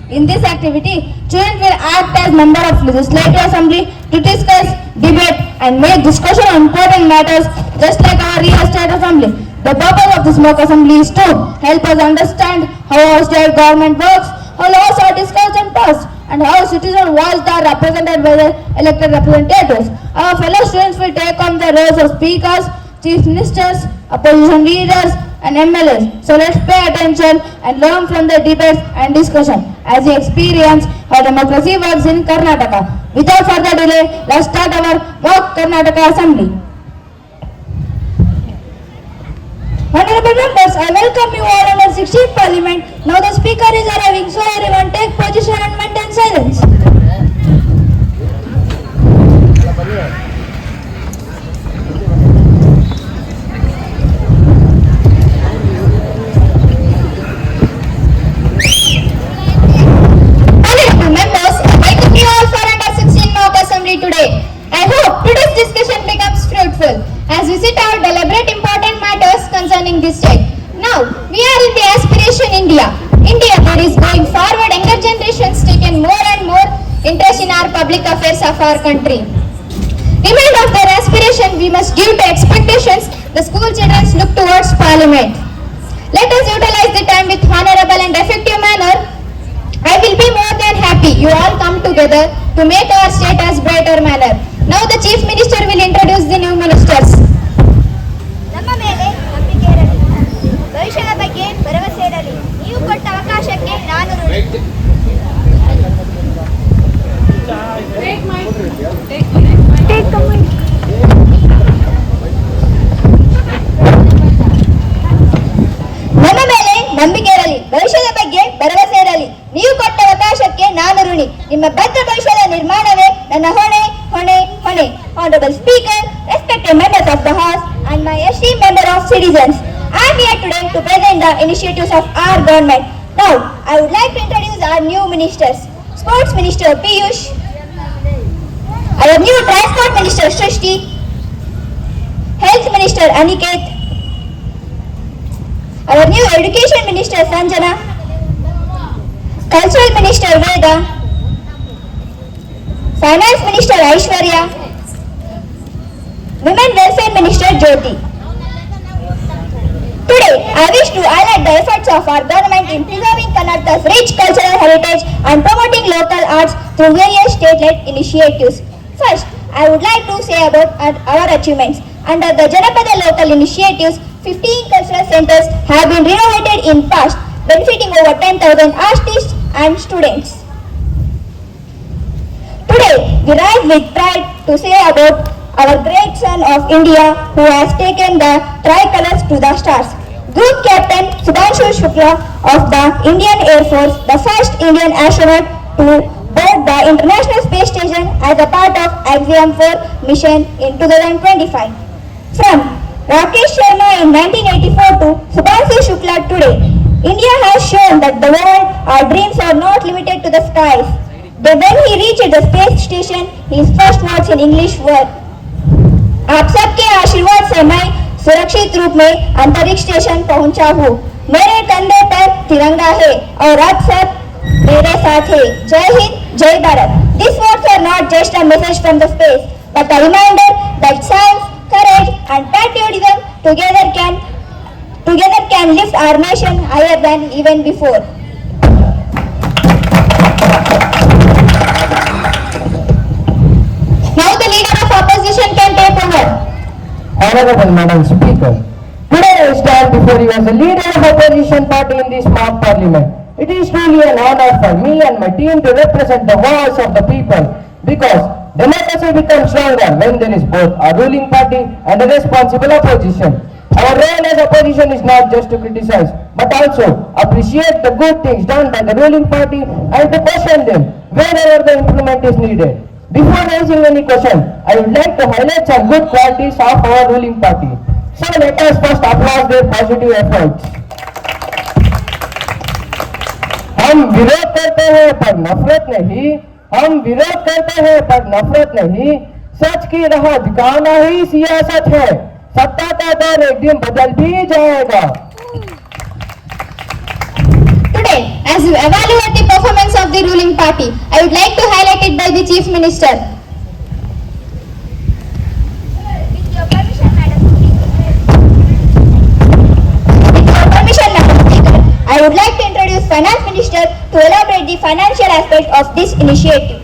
In this activity, students will act as member of legislative assembly to discuss, debate and make discussion on important matters just like our real state assembly. The purpose of this mock assembly is to help us understand how our state government works, how laws are discussed and passed, and how citizens' voices are represented by the elected representatives. Our fellow students will take on the roles of speakers, chief ministers, opposition leaders, and MLAs. So let's pay attention and learn from the debates and discussion as we experience how democracy works in Karnataka. Without further delay, let's start our mock Karnataka assembly. Honorable members, I welcome you all in our 16th parliament. Now the speaker is arriving, so everyone take position and maintain silence. Honorable members, I welcome you all for under 16 mock assembly today. I hope today's discussion becomes fruitful as we sit out deliberate important matters concerning this state. Now, we are in the aspiration India. India that is going forward, younger generations taking more and more interest in our public affairs of our country. Remind of their aspiration, we must give to expectations the school children look towards parliament. Let us utilize the time with honorable and effective manner. I will be more than happy you all come together to make our state as brighter manner. Now the Chief Minister will introduce the new ministers. ನಮ್ಮ ಮೇಲೆ ನಂಬಿಕೆ ಇರಲಿ, ಭವಿಷ್ಯದ ಬಗ್ಗೆ ಭರವಸೆ ಇರಲಿ, ನೀವು ಕೊಟ್ಟ ಅವಕಾಶಕ್ಕೆ ನಾನು ಋಣಿ. ನಮ್ಮ ಮೇಲೆ ನಂಬಿಕೆ ಇರಲಿ, ಭವಿಷ್ಯದ ಬಗ್ಗೆ ಭರವಸೆ ಇರಲಿ, ನೀವು ಕೊಟ್ಟ ಅವಕಾಶಕ್ಕೆ ನಾನು ಋಣಿ. ನಿಮ್ಮ ಭದ್ರ ಭವಿಷ್ಯದ ನಿರ್ಮಾಣವೇ ನನ್ನ ಹೊಣೆ ಹೊಣೆ ಹೊಣೆ. Honorable Speaker, respected members of the House and my esteemed member of citizens, I am here today to present the initiatives of our government. Now, I would like to introduce our new ministers. Sports Minister Piyush, our new Transport Minister Shrishti, Health Minister Aniket, our new Education Minister Sanjana, Cultural Minister Veda, Finance Minister Aishwarya, Women Welfare Minister Jyoti. Today, I wish to highlight the efforts of our government in preserving Karnataka's rich cultural heritage and promoting local arts through various state-led initiatives. First, I would like to say about our achievements. Under the Janapada local initiatives, 15 cultural centers have been renovated in past, benefiting over 10,000 artists and students. Today, we rise with pride to say about our great son of India who has taken the tricolors to the stars. Group Captain Sudhanshu Shukla of the Indian Air Force, the first Indian astronaut to board the International Space Station as a part of Axiom 4 mission in 2025. From Rakesh Sharma in 1984 to Sudhanshu Shukla today, India has shown that the world, our dreams are not limited to the skies. Then when he reached the space station, his first words in English were, आप सबके आशीर्वाद से मैं सुरक्षित रूप में अंतरिक्ष station पहुंचा हूँ. मेरे कंधे पर तिरंगा है और आप सब मेरे साथ हैं. जय हिंद, जय Bharat. These words are not just a message from the space, but a reminder that science, courage, and patriotism together can lift our nation higher than even before. Now the leader of opposition can take over. Honorable Madam Speaker, today I stand before you as the leader of opposition party in this mock parliament. It is truly an honor for me and my team to represent the voice of the people because democracy becomes stronger when there is both a ruling party and a responsible opposition. Our role as opposition is not just to criticize, but also appreciate the good things done by the ruling party and to question them wherever the improvement is needed. Before raising any question, I would like to highlight some good qualities of our ruling party. So let us first applaud their positive efforts. हम विरोध करते हैं पर नफरत नहीं, हम विरोध करते हैं पर नफरत नहीं, सच की राह दिखाना ही सियासत है. सत्ता का दौर एक दिन बदल भी जाएगा. Today, as you evaluate the performance of of the ruling party. I would like to highlight it by the Chief Minister. With your permission, Madam Speaker. With your permission, Madam Speaker, I would like to introduce Finance Minister to elaborate the financial aspect of this initiative.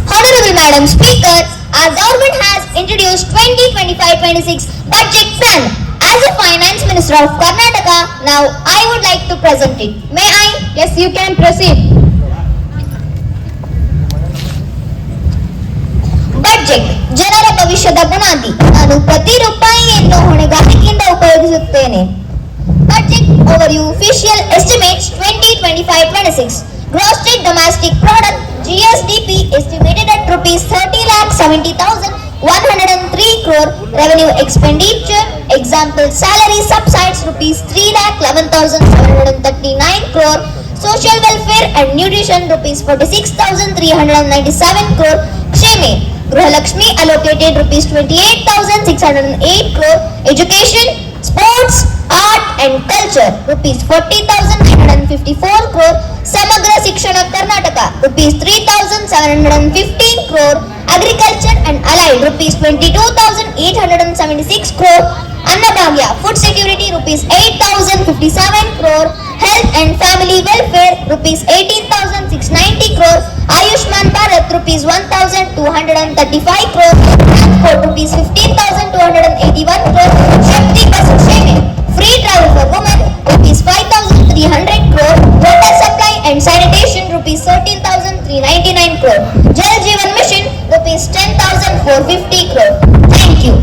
Honorable Madam Speaker, our government has introduced 2025-26 budget plan. As a Finance Minister of Karnataka, now I would like to present it. May I? Yes, you can proceed. Budget ಜನರ ಭವಿಷ್ಯದ ಬುನಾದಿ. ನಾನು ಪ್ರತಿ ರೂಪಾಯಿಯನ್ನು ಹೊಣೆಗಾರಿಕೆಯಿಂದ ಉಪಯೋಗಿಸುತ್ತೇನೆ. Budget overview official estimates 2025-26 gross state domestic product GSDP estimated at rupees 30,70,103 crore. Revenue expenditure example salary subsides rupees 3,11,739 crore. Social welfare and nutrition rupees 46,397 crore. Ksheme Grihalakshmi allocated rupees 28,608 crore. Education, sports, art and culture rupees 40,954 crore. Samagra Shikshana Karnataka rupees 3,715 crore. Agriculture and allied rupees 22,876 crore. Annabhagya food security rupees 8,057 crore. Health and family welfare rupees 18,690 crore. Ayushman Bharat rupees 1,235 crore. Transport rupees 15,281 crore. Shakti Bus Shaming free travel for women rupees 5,300 crore. Water supply and sanitation rupees 13,399 crore. Jal Jeevan Mission rupees 10,450 crore. Thank you.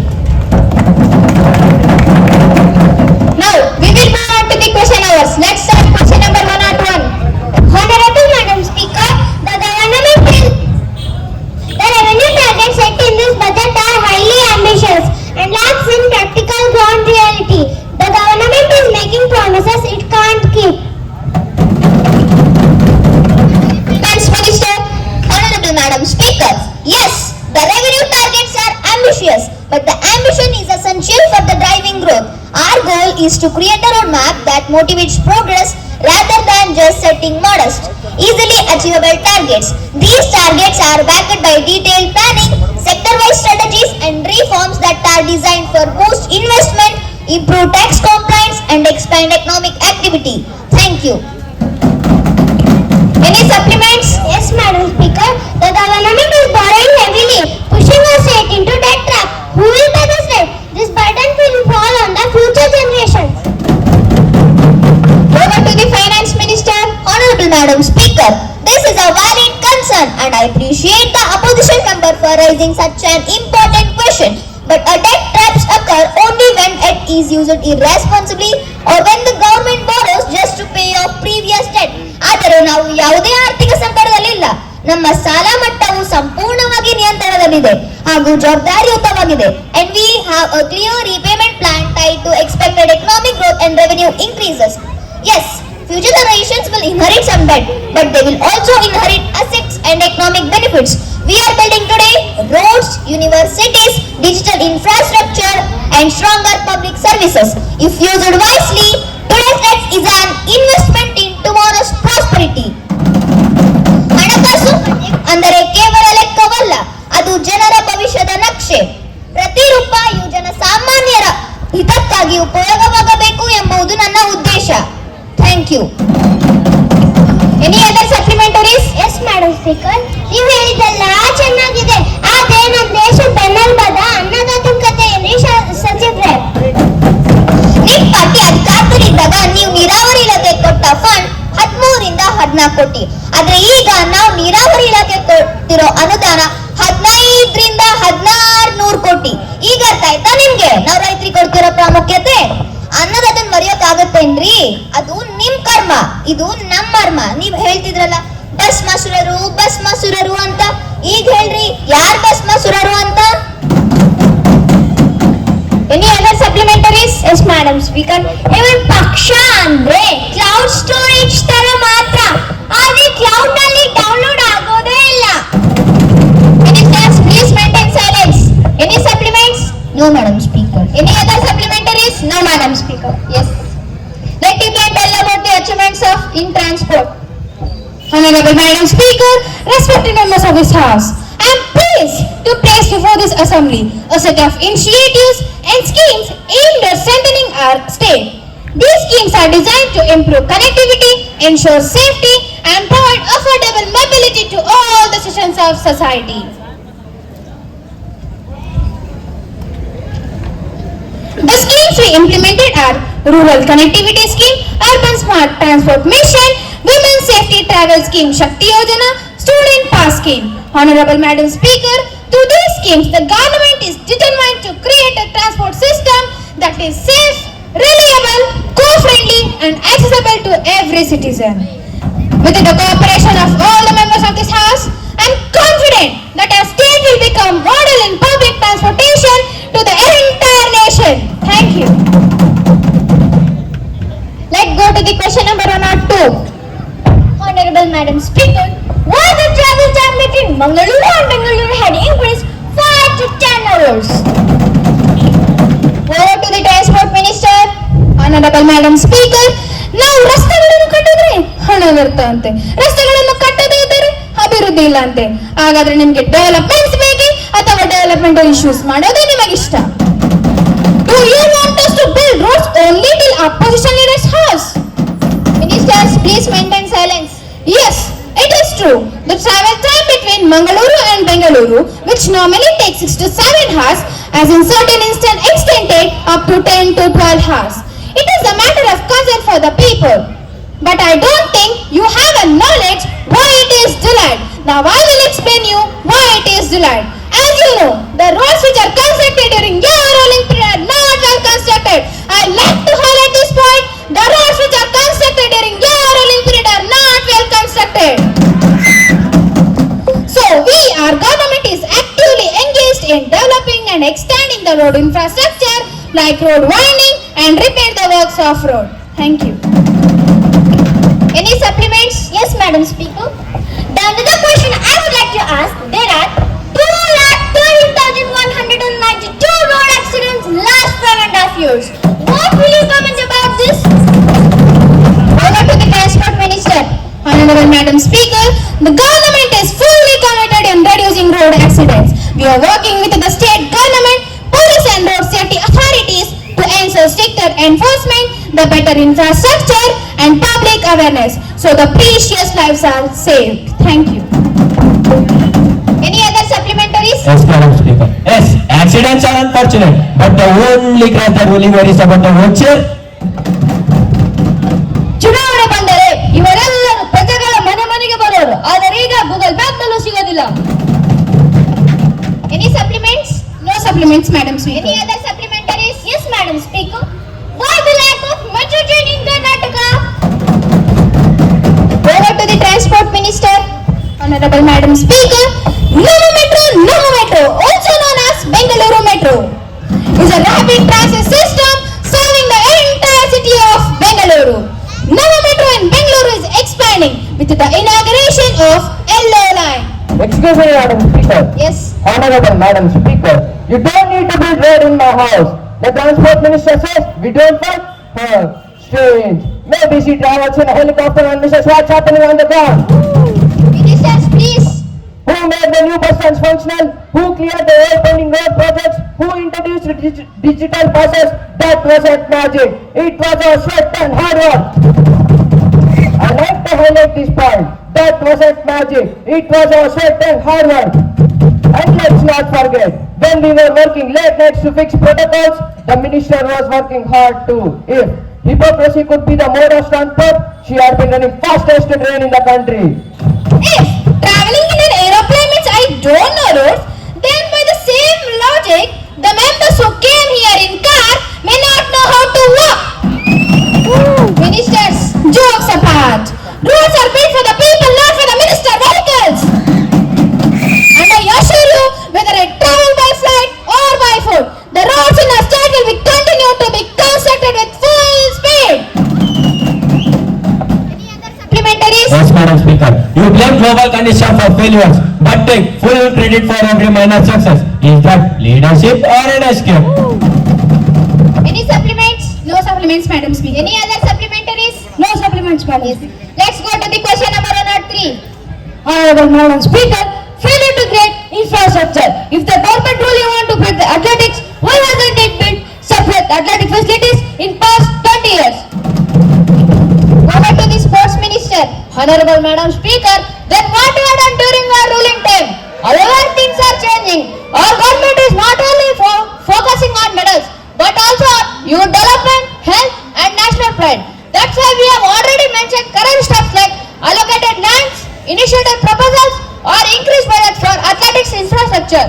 Now, we will move on to the question hours. Let's start question number 101. Honorable Madam Speaker, the revenue targets set in this budget are highly ambitious and lacks in practical ground reality. The government is making promises it can't keep. Thanks, Minister. Honorable Madam Speaker, yes, the revenue targets are ambitious, but the ambition is essential for the driving growth. Our goal is to create a roadmap that motivates progress rather than just setting modest, easily achievable targets. These targets are backed by detailed planning, sector-wise strategies and reforms that are designed for boost investment, improve tax compliance and expand economic activity. Thank you. Any supplements? Yes, Madam Speaker, the government is borrowing heavily, pushing us straight into debt trap. Who will pay this debt? This burden will fall on the future generations. Over to the Finance Minister. Honorable Madam Speaker, this is a valid concern and I appreciate the opposition member for raising such an important question. But a debt traps occur only when it is used irresponsibly or when the government borrows just to pay off previous debt. ಆದರೆ ನಾವು ಯಾವುದೇ ಆರ್ಥಿಕ ಸಂಕಟದಲ್ಲಿಲ್ಲ. ನಮ್ಮ ಸಾಲ ಮಟ್ಟವು ಸಂಪೂರ್ಣವಾಗಿ ನಿಯಂತ್ರಣದಲ್ಲಿದೆ ಹಾಗೂ ಜವಾಬ್ದಾರಿಯುತವಾಗಿದೆ. And we have a clear repayment plan tied to expected economic growth and revenue increases. Yes, future generations will inherit some debt, but they will also inherit assets and economic benefits. We are building today roads, universities, digital infrastructure and stronger public services. If used wisely, today's debt is an investment in tomorrow's prosperity. ಹಣಕಾಸು ಅಂದರೆ ಕೇವಲ ಲೆಕ್ಕವಲ್ಲ, ಅದು ಜನರ ಭವಿಷ್ಯದ ನಕ್ಷೆ. ಪ್ರತಿ ರೂಪಾಯಿಯು ಜನಸಾಮಾನ್ಯರ ಹಿತಕ್ಕಾಗಿ ಉಪಯೋಗವಾಗಬೇಕು ಎಂಬುದು ನನ್ನ ಉದ್ದೇಶ. Thank you. Any other supplementaries? Yes madam speaker, ನೀವು ಹೇಳಿದ್ದೆಲ್ಲ ಚೆನ್ನಾಗಿದೆ, ಆದ್ರೆ ನಮ್ಮ ದೇಶ ಬೆನ್ನೆಲುಬಾದ ಅನ್ನದಾತನ ಕಥೆ ಏನ್ರಿ ಸಚಿವ್ರೆ? ನಿಮ್ಮ ಪಾರ್ಟಿ ಅಧಿಕಾರದಲ್ಲಿದ್ದಾಗ ನೀವು ನೀರಾವರಿ ಇಲಾಖೆ ಕೊಟ್ಟ ಫಂಡ್ 13 ರಿಂದ 14 ಕೋಟಿ, ಆದ್ರೆ ಈಗ ನಾವು ನೀರಾವರಿ ಇಲಾಖೆ ಕೊಟ್ಟಿರೋ ಅನುದಾನ 15 ರಿಂದ 1600 ಕೋಟಿ. ಈಗ ಅರ್ಥ ಆಯ್ತಾ ನಿಮ್ಗೆ ನಾವು ರೈತರಿಗೆ ಕೊಡ್ತಿರೋ ಪ್ರಾಮುಖ್ಯತೆ? ಅನ್ನದಾತನ ಮರೆಯೋಕ್ಕಾಗತ್ತೇನ್ರಿ? ಅದು ನಿಮ್ ಕರ್ಮ, ಇದು ನಮ್ಮ ಮರ್ಮ. ನೀವ್ ಹೇಳ್ತಿದ್ರಲ್ಲ ಭಸ್ಮಾಸುರರು ಅಂತ, ಈಗ ಹೇಳ್ರಿ ಯಾರ್ ಭಸ್ಮಾಸುರರು ಅಂತ? Any other supplementaries? Yes madam speaker, ಇವನ್ ಪಕ್ಷ ಅಂದ್ರೆ ಕ್ಲೌಡ್ ಸ್ಟೋರೇಜ್ ತರ ಮಾತ್ರ, ಆದ್ರೆ ಕ್ಲೌಡ್ ನಲ್ಲಿ ಡೌನ್ಲೋಡ್ ಆಗೋದೇ ಇಲ್ಲ. Ministers, please maintain silence. Any transport. Honorable Madam Speaker, respected members of this House, I am pleased to place before this Assembly a set of initiatives and schemes aimed at strengthening our state. These schemes are designed to improve connectivity, ensure safety, and provide affordable mobility to all the sections of society. The schemes we implemented are Rural Connectivity Scheme, Urban Smart Transport Mission, Women's Safety Travel Scheme Shakti Yojana, Student Pass Scheme. Honorable Madam Speaker, through these schemes, the government is determined to create a transport system that is safe, reliable, co-friendly and accessible to every citizen. With the cooperation of all the members of this House, I am confident that our state will become model in public transportation to the entire nation. Thank you. Let's go to the question number 1 or 2. Honorable Madam Speaker, why the travel time between Mangaluru and Bengaluru had increased 5 to 10 hours? Over to the Transport Minister. Honorable Madam Speaker, ನಾವು ರಸ್ತೆಗಳನ್ನು ಕಟ್ಟಿದ್ರೆ ಹಣ ವ್ಯರ್ಥ ಅಂತೆ, ರಸ್ತೆಗಳನ್ನು ಕಟ್ಟದೇ ಇದ್ದರೆ ಅಭಿವೃದ್ಧಿ ಇಲ್ಲ ಅಂತೆ. ಹಾಗಾದ್ರೆ ನಿಮ್ಗೆ ಡೆವಲಪ್ಮೆಂಟ್ಸ್ ಬೇಕೇ ಅಥವಾ ಡೆವಲಪ್ಮೆಂಟಲ್ ಇಶ್ಯೂಸ್ ಮಾಡೋದೇ ನಿಮಗಿಷ್ಟ? Do you want us to build roads only till opposition leaders' house? Ministers, please maintain silence. Yes, it is true. The travel time between Mangaluru and Bengaluru, which normally takes 6 to 7 hours, has in certain instances extended up to 10 to 12 hours. It is a matter of concern for the people. But I don't think you have a knowledge why it is delayed. Now I will explain you why it is delayed. As you know, the roads which are constructed during your ruling period are not well constructed. I like to highlight this point. The roads which are constructed during your ruling period are not well constructed. So our government is actively engaged in developing and extending the road infrastructure like road widening and repair the works of road. Thank you. Any supplements? Yes, Madam Speaker. The another question I would like to ask, there are 2,13,192 road accidents last 5.5 years. What will you comment about this? Over to the Transport Minister. Honorable Madam Speaker, the government is fully committed in reducing road accidents. We are working with the state government, police and road safety authorities to ensure stricter enforcement, the better infrastructure and public awareness so the precious lives are saved. Thank you. Any other supplementaries? Yes, Madam Speaker. Yes, accidents are unfortunate, but the only crime that really worries about the wheelchair. ಚುನಾವಣೆ ಬಂದರೆ ಇವರೆಲ್ಲರೂ ಪ್ರಜೆಗಳ ಮನೆ ಮನೆಗೆ ಬರೋರು, ಆದರೆ ಈಗ Google map ನಲ್ಲೂ ಸಿಗೋದಿಲ್ಲ. Any supplements? No supplements, Madam Speaker. Any other supplementaries? Yes, Madam Speaker. Why the lack of metro train in Karnataka? Over to the Transport Minister. Honorable Madam Speaker, Namo Metro, also known as Bengaluru Metro, is a rapid transit system serving the entire city of Bengaluru. Namo Metro in Bengaluru is expanding with the inauguration of Yellow Line. Excuse me, Madam Speaker. Yes. Honorable Madam Speaker, you don't need to build road in my house. The Transport Minister says we don't want her. Strange. Maybe she travels in a helicopter and misses what's happening on the ground. Ministers, please. Who made the new bus stands functional? Who cleared the old pending road projects? Who introduced digital buses? That wasn't magic. It was our sweat and hard work. I like to highlight this point. That wasn't magic. It was our sweat and hard work. And let's not forget, when we were working late nights to fix protocols, the minister was working hard too. If hypocrisy could be the mode of transport, she had been running fastest train in the country. If traveling in an aeroplane means I don't know roads, then by the same logic, the members who came here in car may not know how to walk. Ministers, jokes apart, roads are built for the people, not for the minister vehicles. And I assure you, whether I travel by flight or by foot, the roads in our state will be continue to be constructed with full speed. Any other supplementaries? Yes, Madam Speaker. You blame global conditions for failures, but take full credit for every minor success. Is that leadership or an escape? Any supplements? No supplements, Madam Speaker. Any other supplementaries? No supplements, Madam Speaker. Let's go to the question number 103. Honorable Madam Speaker, failure to create infrastructure. If the government really want to build the athletics, why hasn't it built separate athletic facilities in past 20 years? Over to the sports minister. Honorable Madam Speaker, then what you have done during our ruling time? However, things are changing. Our government is not only focusing on medals, but also on youth development, health and national pride. That's why we have already mentioned current steps like allocated lands, initiated proposals or increased budget for athletics infrastructure.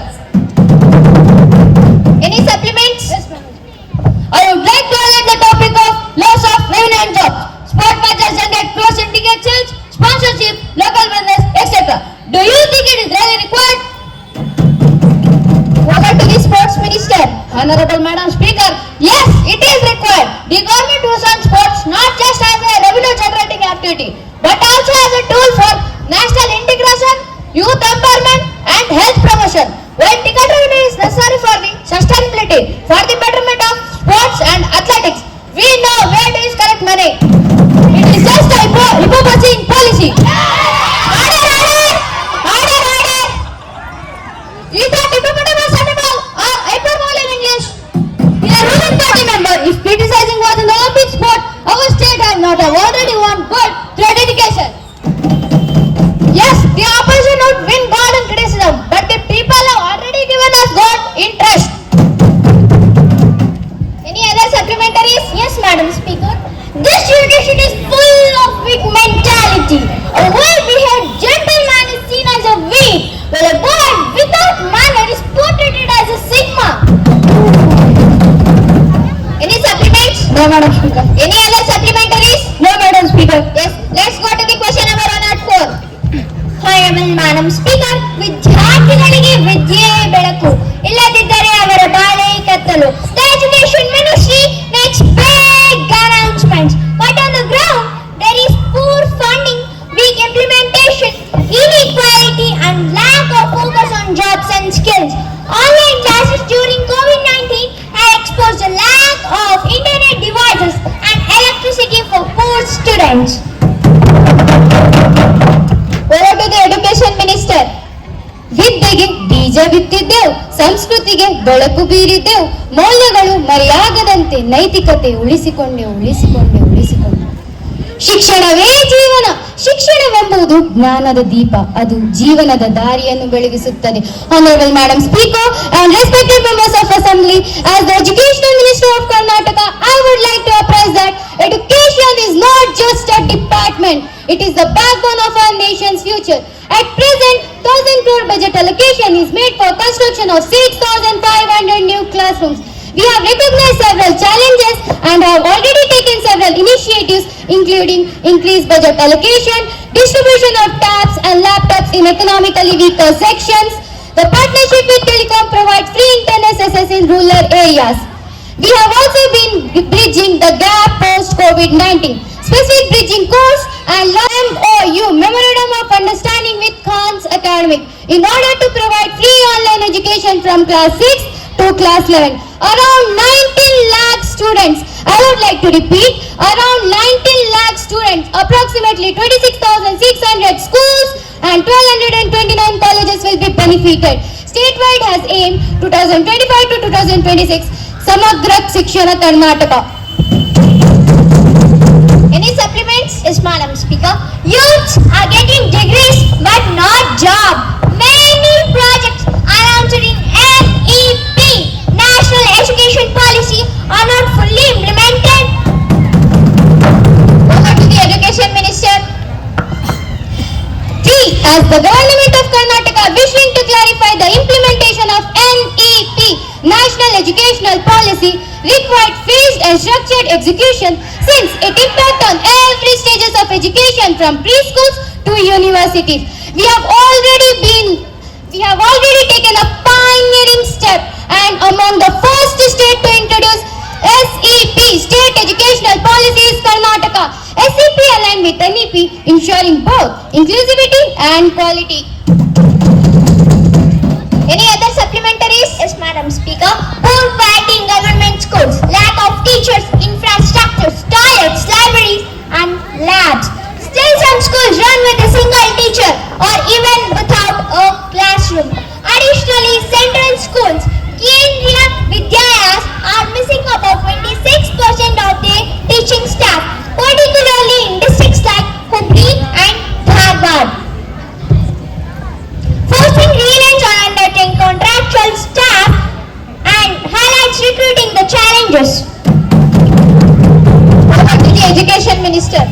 Any supplements? I would like to highlight the topic of loss of revenue and jobs. Sport matches generate cross syndicate sales, sponsorship, local business, etc. Do you think it is really required? Over to the sports minister. Honorable Madam Speaker, Yes, it is required. The government views on sports not just as a revenue generating activity, but also as a tool for national integration, youth empowerment and health promotion. While ticket revenue is necessary for the sustainability, for the betterment of sports and athletics, we know where to use correct money. it is just a hypocrisy in policy. Order! Is that hippopotamus animal or hyperbole in English? We are ruling party member. If criticizing was an Olympic sport, our state has not already won gold through dedication. Yes, the opposition would win God and criticism, but the people have already given us God in trust. Any other supplementaries? Yes, Madam Speaker. This education is full of weak mentality. A well-behaved gentleman is seen as a weak, while a boy without manner is portrayed as a sigma. Any supplements? No, Madam Speaker. Any other supplementaries? No, Madam Speaker. Yes, let's go to the question number 104. Honorable Madam Speaker, ವಿದ್ಯಾರ್ಥಿಗಳಿಗೆ ವಿದ್ಯೆ ಬೆಳಕು ಇಲ್ಲದಿದ್ದರೆ ಅವರ ಬಾಳೆ ಕತ್ತಲು. The Education Ministry makes big announcements, but on the ground there is poor funding, weak implementation, inequality and lack of focus on jobs and skills. Online classes during COVID-19 have exposed a lack of internet devices and electricity for poor students. Over to the education minister. ವಿದ್ಯೆಗೆ ಬೀಜ ಬಿತ್ತಿದ್ದೆವು, ಸಂಸ್ಕೃತಿಗೆ ಬೆಳಕು ಬೀರಿದ್ದೆವು, ಮೌಲ್ಯಗಳು ಮರೆಯಾಗದಂತೆ ನೈತಿಕತೆ ಉಳಿಸಿಕೊಂಡೆವು. ಶಿಕ್ಷಣವೇ ಜೀವನ. ಶಿಕ್ಷಣವೆಂಬುದು ಜ್ಞಾನದ ದೀಪ, ಅದು ಜೀವನದ ದಾರಿಯನ್ನು ಬೆಳಗಿಸುತ್ತದೆ. Honorable Madam Speaker and respected members of Assembly, as the Educational Minister of Karnataka, I would like to apprise that education is not just a department, it is the backbone of our nation's future. At present, 1,000 crore budget allocation is made for construction of 6,500 new classrooms. We have recognized several challenges and have already taken several initiatives, including increased budget allocation, distribution of tabs and laptops in economically weaker sections. The partnership with Telecom provides free internet access in rural areas. We have also been bridging the gap post-COVID-19. Specific bridging course and MOU, Memorandum of Understanding with Khan's Academic, in order to provide free online education from class 6 to class 11. Around 19 lakh students, I would like to repeat, around 19 lakh students, approximately 26,600 schools and 1,229 colleges will be benefited. Statewide has aimed 2025 to 2026, Samagra Shikshana Karnataka. Any supplements? Yes, Madam Speaker. Youths are getting degrees but not job. Many projects announced in NEP, National Education Policy, are not fully implemented. Over to the education minister. As the government of Karnataka wishing to clarify the implementation of NEP, National Educational Policy, required phased and structured execution since it impacts on every stages of education from preschools to universities. We have already taken a pioneering step and among the first state to introduce SEP, State Educational Policy is Karnataka. SEP aligned with NEP, ensuring both inclusivity and quality. Any other supplementaries? Yes, Madam Speaker. Poor quality in government schools, lack of teachers, infrastructures, toilets, libraries and labs. Still teacher or even without a classroom. Additionally, central schools, Kendriya Vidyayas are missing about 26% of their teaching staff, particularly in districts like Hubli and Dharwad. Forcing reliance on undertaking contractual staff and highlights recruiting the challenges. Over to the Education Minister.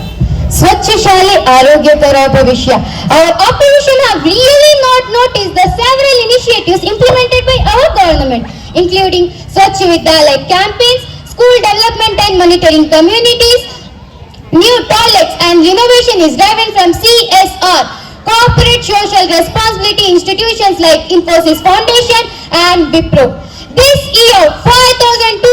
Swachh Shali Arogyakara Bhavishya. Our opposition have really not noticed the several initiatives implemented by our government, including Swachh Vidyalaya campaigns, school development and monitoring communities, new toilets, and renovation is driven from CSR, corporate social responsibility institutions like Infosys Foundation and Wipro. This year, 5,267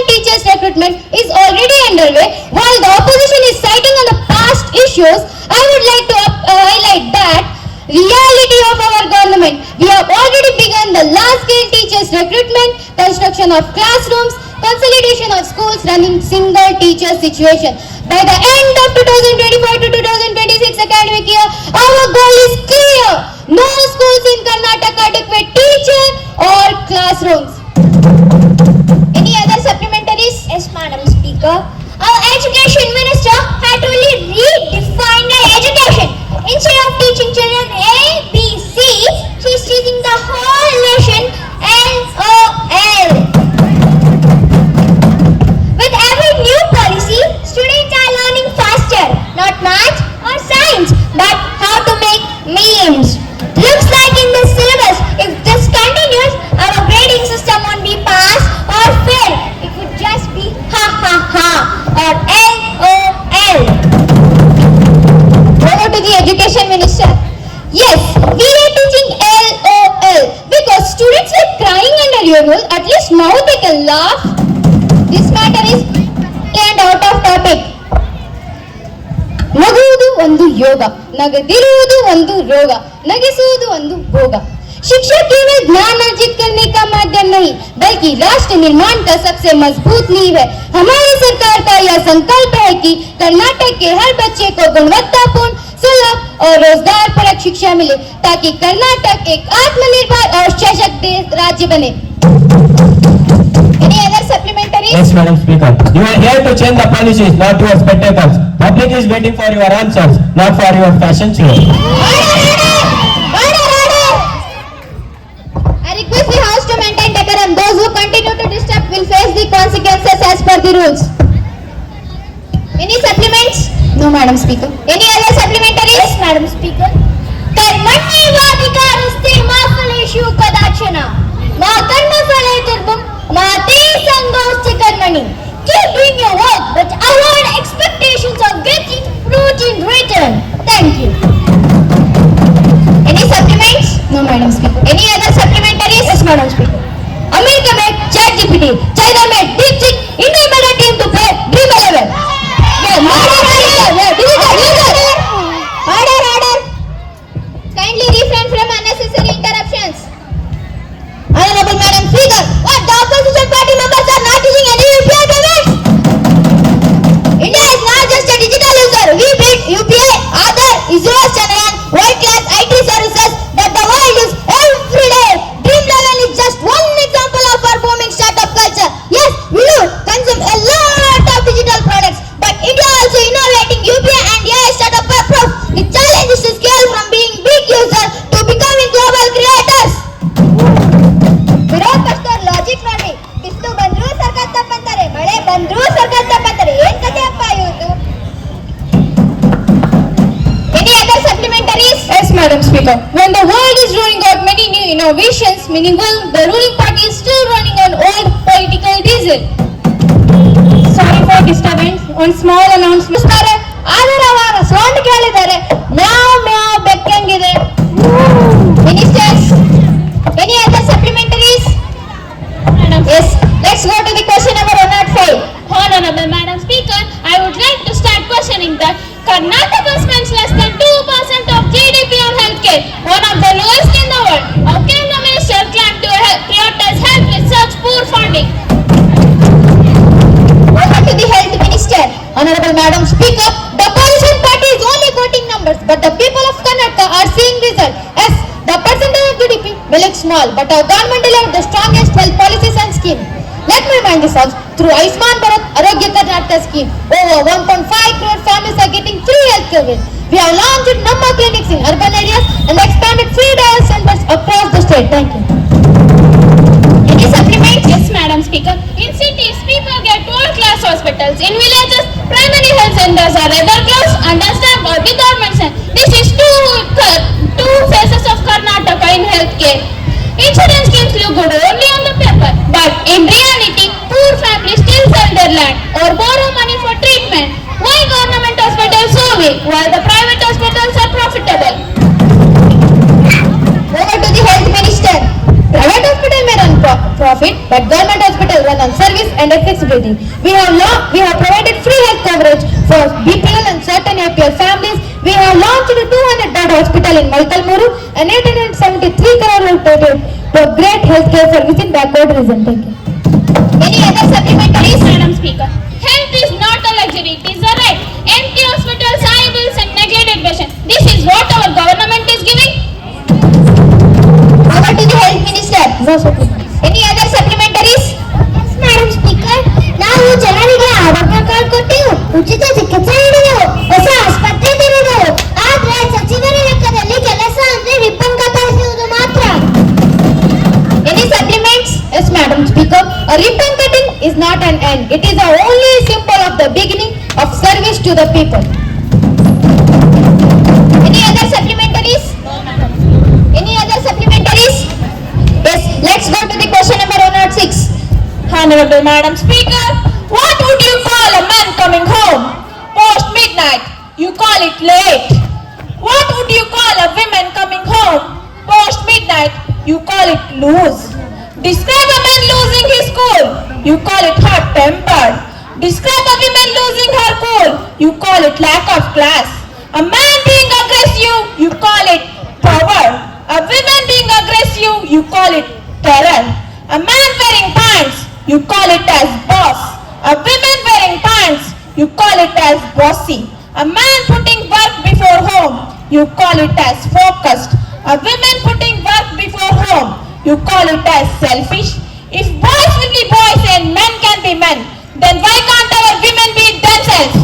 teachers recruitment is already underway. While the opposition is citing on the past issues, I would like to highlight that reality of our government. We have already begun the large-scale teachers recruitment, construction of classrooms, consolidation of schools running single teacher situation. By the end of 2025 to 2026 academic year, our goal is clear. No schools in Karnataka adequate teacher or classrooms. Any other supplementaries? Yes, Madam Speaker. Our Education Minister had really redefined our education. Instead of teaching children A, B, C, she's teaching the whole nation LOL. With every new policy, students are learning faster, not math or science, but how to make memes. Looks like in this syllabus, if this continues, our grading system won't be pass or fail. It would just be ha ha ha or LOL. Over to the Education Minister. Yes, we are teaching LOL because students are crying under your rule. At least now they can laugh. This matter is and out of topic. ನಗುವುದು ಒಂದು ಯೋಗ, ನಗದಿರುವುದು ಒಂದು ರೋಗ, नगिಸುವುದು ಒಂದು भोग. शिक्षा केवल ज्ञान अर्जित करने का माध्यम नहीं, बल्कि राष्ट्र निर्माण का सबसे मजबूत नींव है. हमारी सरकार का यह संकल्प है कि कर्नाटक के हर बच्चे को गुणवत्तापूर्ण, सुलभ और रोजगार परक शिक्षा मिले, ताकि कर्नाटक एक आत्मनिर्भर और सशक्त राज्य बने. Any other supplementaries? Yes, Madam Speaker. You are here to change the policies, not your spectacles. Public is waiting for your answers, not for your fashion show. Order! I request the House to maintain decorum. Those who continue to disturb will face the consequences as per the rules. Any supplements? No, Madam Speaker. Any other supplementaries? Yes, Madam Speaker. कर्मण्येवाधिकारस्ते मा फलेषु कदाचन मा कर्मफले तुर्भं मा ते संगोऽस्ति कर्मणि. Keep doing your work, but avoid expectations of getting fruit in return. Thank you. Any supplements? No, Madam Speaker. Any other supplementaries? Yes, Madam Speaker. America made ChatGPT, China made DeepSeek, India made a team to play Dream 11. Order! Kindly refrain from unnecessary interruptions. Honorable Madam Speaker, what the opposition party members are not using any UPI payments? India is not just a digital user. We build UPI, Aadhaar, ISRO, Chandrayaan, world-class IT services that the world uses every day. Dream 11 is just one example of our booming startup culture. Yes, we do consume a lot of digital products, but India also innovating UPI and AI startup approach. The challenge is to scale from being big user to becoming global creators. ವಿರೋಧ ಪಕ್ಷದವ್ರ logic ನೋಡಿ, ಬಿಸಿಲು ಬಂದ್ರೂ ಸರ್ಕಾರ ತಪ್ಪಂತಾರೆ, ಮಳೆ ಬಂದ್ರೂ ಸರ್ಕಾರ ತಪ್ಪಂತಾರೆ. ಏನ್ ಕತೆ ಅಪ್ಪ ಇವ್ರದ್ದು? Any other supplementaries? Yes, Madam Speaker. When the world is rolling out many new innovations, meanwhile the ruling party is still running on old political diesel. Sorry for disturbance. One small announcement. ಆಧಾರ ಅವರ sound ಕೇಳಿದ್ದಾರೆ, ಮ್ಯಾವ್ ಮ್ಯಾವ್ ಬೆಕ್ಕಂಗಿದೆ. Ministers, any other supplementaries? Yes, let's go to the question number 105. Honorable Madam Speaker, I would like to start questioning that Karnataka spends less than 2% of GDP on healthcare, one of the lowest in the world. How can the minister claim to prioritize health with such poor funding? Over to the health minister. Honorable Madam Speaker, the opposition party is only quoting numbers, but the people may look small, but our government delivered the strongest health policies and schemes. Let me remind this out. Through Ayushman Bharat Arogya Karnataka scheme, over 1.5 crore families are getting free health coverage. We have launched number clinics in urban areas and expanded free dialysis centers across the state. Thank you. Any supplements? Yes, Madam Speaker. In cities, people get world-class hospitals. In villages, primary health centers are either closed, understaffed or without medicine. This is two phases of Karnataka in healthcare. Insurance schemes look good only on the paper, but in reality, poor families still sell their land or borrow money for treatment. Why government hospitals so weak while the private hospitals are profitable? Over to the health minister. Private hospital may run profit, but government hospital run on service and accessibility. We have provided free health coverage for BPL and certain APL families. We have launched a 200-bed hospital in Malkalmuru and 873 crore allocated to great healthcare service in backward region. Thank you. Any other supplementaries, Madam Speaker? Health is not a luxury, it is a right. Empty hospitals, high bills and neglected patients. This is what our government is giving. Over to the health minister. No supplements. Any other supplementaries? Yes, Madam Speaker. ನಾವು ಜನರಿಗೆ ಆರೋಗ್ಯ card ಕೊಟ್ಟೆವು, ಉಚಿತ ಚಿಕಿತ್ಸೆ ನೀಡಿದೆವು, ಹೊಸ ಆಸ್ಪತ್ರೆ ತೆರೆದೆವು. ಆದ್ರೆ ಸಚಿವರ ಲೆಕ್ಕದಲ್ಲಿ ಕೆಲಸ ಅಂದ್ರೆ ರಿಬ್ಬನ್ ಕತ್ತರಿಸುವುದು ಮಾತ್ರ. Any supplements? Yes, Madam Speaker. A ribbon cutting is not an end. It is the only symbol of the beginning of service to the people. Any other supplementaries? Any other supplementaries? Yes, let's go to the question number 106. Honorable Madam Speaker, what would you call a man coming home post midnight? You call it late. What would you call a woman coming home post midnight? You call it loose. Describe a man losing his cool. You call it hot-tempered. Describe a woman losing her cool. You call it lack of class. A man being aggressive, you call it power. A woman being aggressive, you call it terror. A man wearing pants, you call it as boss. A woman wearing pants, you call it as bossy. A man putting work before home, you call it as focused. A woman putting work before home, you call it as selfish. If boys will be boys and men can be men, then why can't our women be themselves?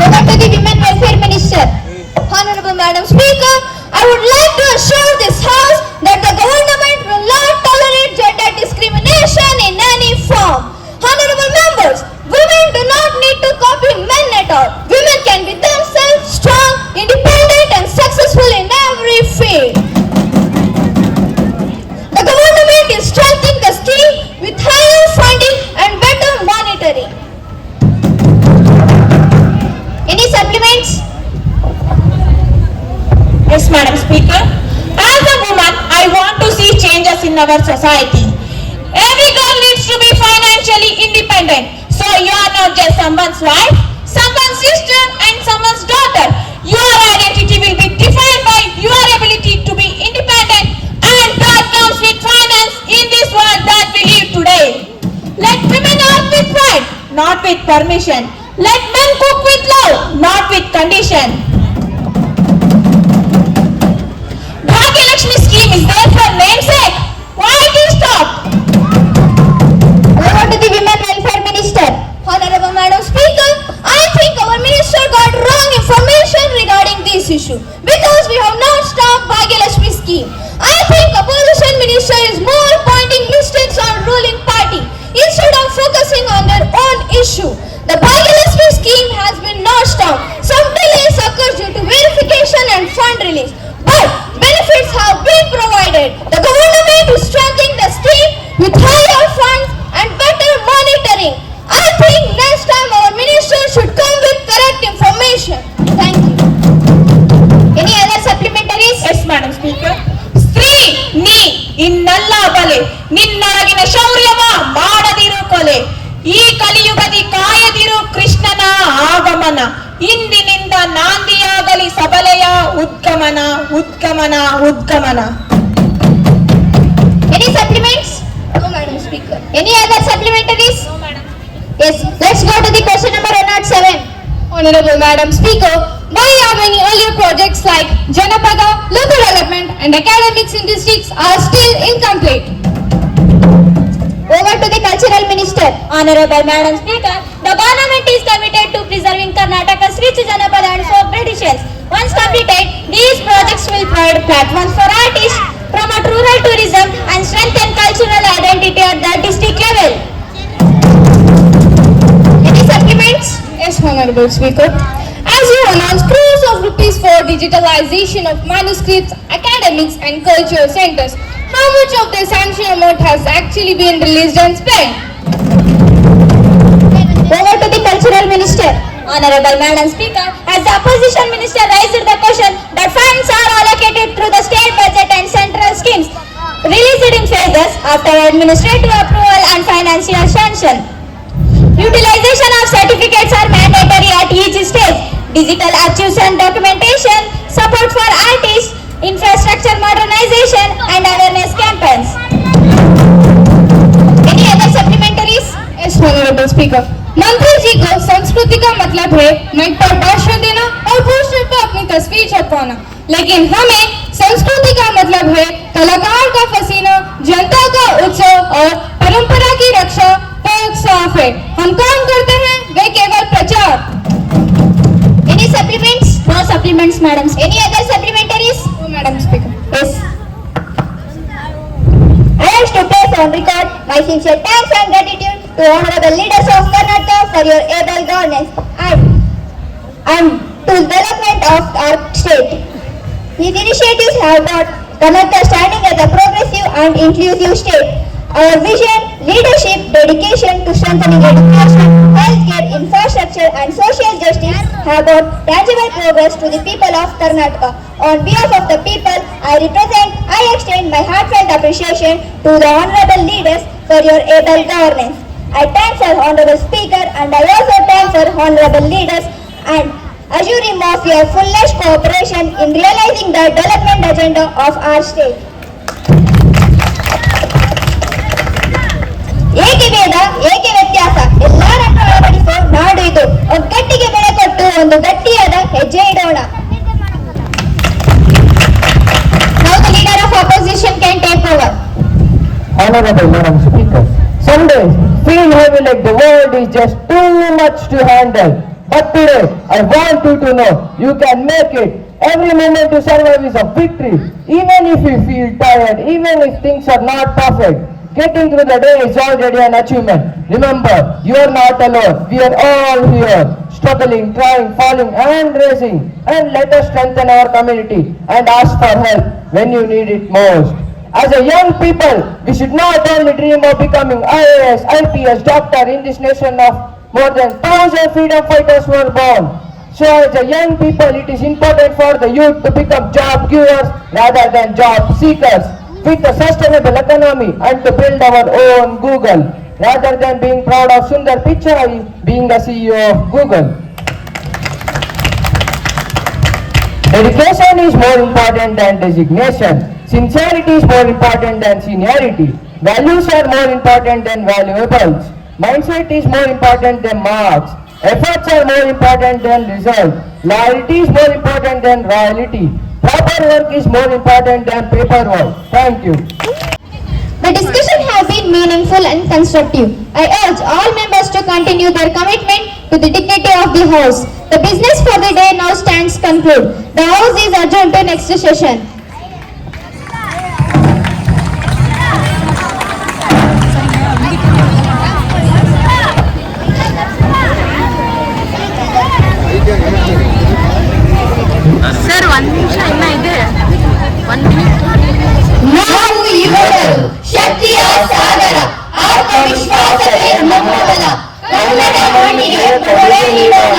Over to the women welfare minister. Honorable Madam Speaker, I would like to assure this house that the government will not tolerate gender discrimination in any form. Honorable members, women do not need to copy men at all. Women can be themselves, strong, independent and successful in every field. The government is strengthening the scheme with higher funding and better monitoring. Any supplements? Yes, Madam Speaker. As a woman, I want to see changes in our society. Every girl needs to be financially independent. So you are not just someone's wife, someone's sister and someone's daughter. Your identity will be defined by your ability to be independent, and that comes with finance in this world that we live today. Let women earn with pride, not with permission. Let men cook with love, not with condition. Bhagyalakshmi scheme is there for namesake. Why it is stopped? Over to the women welfare minister. Honorable Madam Speaker, I think our minister got wrong information regarding this issue because we have not stopped Bhagyalakshmi scheme. I think opposition minister is more pointing mistakes on ruling party instead of focusing on their own issue. The Bhagyalakshmi scheme has been not stopped. Some delays occur due to verification and fund release, but benefits have been provided. The government is strengthening the scheme with higher funds and better monitoring. I think next time our minister should come with correct information. Thank you. Any other supplementaries? Yes, Madam Speaker. ಸ್ತ್ರೀ ನೀ ಇನ್ನಲ್ಲ ಬಲೆ ನಿನ್ನೊಳಗಿನ ಶೌರ್ಯವ ಮಾಡದಿರು ಕೊಲೆ ಈ ಕಲಿಯುಗದಿ ಕಾಯದಿರು ಕೃಷ್ಣನ ಆಗಮನ ಇಂದಿನಿಂದ ನಾಂದಿಯಾಗಲಿ ಸಬಲೆಯ ಉದ್ಗಮನ ಉದ್ಗಮನ ಉದ್ಗಮನ. Any supplements? No, Madam Speaker. Any other supplementaries? No, Madam. Yes, let's go to the question number 107. Honorable Madam Speaker, Why are many earlier projects like Janapada, local development and academics in districts are still incomplete? Over to the Cultural Minister. Honorable Madam Speaker, the government is committed to preserving Karnataka's rich Janapada and folk traditions. Once completed, these projects will provide platforms for artists, promote rural tourism and strengthen cultural identity at the district level. Any supplements? Yes, Honorable Speaker. As you announced crores of rupees for digitalization of manuscripts, academics and cultural centers, how much of the sanction amount has actually been released and spent? Over to the Cultural Minister. Honorable Madam Speaker, as the Opposition Minister raised the question that funds are allocated through the state budget and central schemes, released in phases after administrative approval and financial sanction. Utilization of certificates are mandatory at each stage. Digital archives and documentation, support for artists, infrastructure modernization and awareness campaigns. Any other supplementaries? Yes, Honorable Speaker. मंत्री जी को संस्कृति का मतलब है mic पर भाषण देना और पोस्टर पर अपनी तस्वीर छपवाना, लेकिन हमें संस्कृति का मतलब है कलाकार का पसीना, जनता का उत्सव और परंपरा की रक्षा पर साफ है। हम काम करते हैं वे केवल प्रचार। Any supplements? No supplements, madam. Any other supplementaries? No, Madam Speaker. Yes. I wish to place on record my sincere thanks and gratitude to honorable leaders of Karnataka for your able governance and to development of our state. These initiatives have brought Karnataka standing as a progressive and inclusive state. Our vision, leadership, dedication to strengthening education, healthcare, infrastructure and social justice have brought tangible progress to the people of Karnataka. On behalf of the people I extend my heartfelt appreciation to the honorable leaders for your able governance. I thank our honorable speaker and I also thank our honorable leaders and assure him of your fullest cooperation in realizing the development agenda of our state. ಏಕೆ ಭೇದ ಏಕೆ ವ್ಯತ್ಯಾಸ ಎಲ್ಲರನ್ನು ಅಳವಡಿಸೋ ನಾಡು ಇದು. ಒಗ್ಗಟ್ಟಿಗೆ ಬೆಲೆ ಕೊಟ್ಟು ಒಂದು ಗಟ್ಟಿಯಾದ ಹೆಜ್ಜೆ ಇಡೋಣ. Now the leader of opposition can take over. Honorable Madam Speaker, some days feel heavy like the world is just too much to handle. But today, I want you to know you can make it. Every moment to survive is a victory. Even if you feel tired, even if things are not perfect, getting through the day is already an achievement. Remember, you are not alone. We are all here, struggling, trying, falling and raising. And let us strengthen our community and ask for help when you need it most. As a young people, we should not only dream of becoming IAS, IPS, doctor in this nation of more than 1,000 freedom fighters were born. So as a young people, it is important for the youth to become job givers rather than job seekers with a sustainable economy and to build our own Google rather than being proud of Sundar Pichai being the CEO of Google. Dedication is more important than designation. Sincerity is more important than seniority. Values are more important than valuables. Mindset is more important than marks. Efforts are more important than results. Loyalty is more important than royalty. Proper work is more important than paperwork. Thank you. The discussion has been meaningful and constructive. I urge all members to continue their commitment to the dignity of the House. The business for the day now stands concluded. The House is adjourned to next session. Sir ಒಂದು ನಿಮಿಷ ಇನ್ನ ಇದೆ 1 minute ನಾವು ಯುವಕರು ಶಕ್ತಿಯ ಸಾಗರ, ಆತ್ಮವಿಶ್ವಾಸವೇ ನಮ್ಮ ಬಲ. ಕನ್ನಡ ಮಣ್ಣಿಗೆ ಕೊಡುಗೆ ನೀಡೋಣ.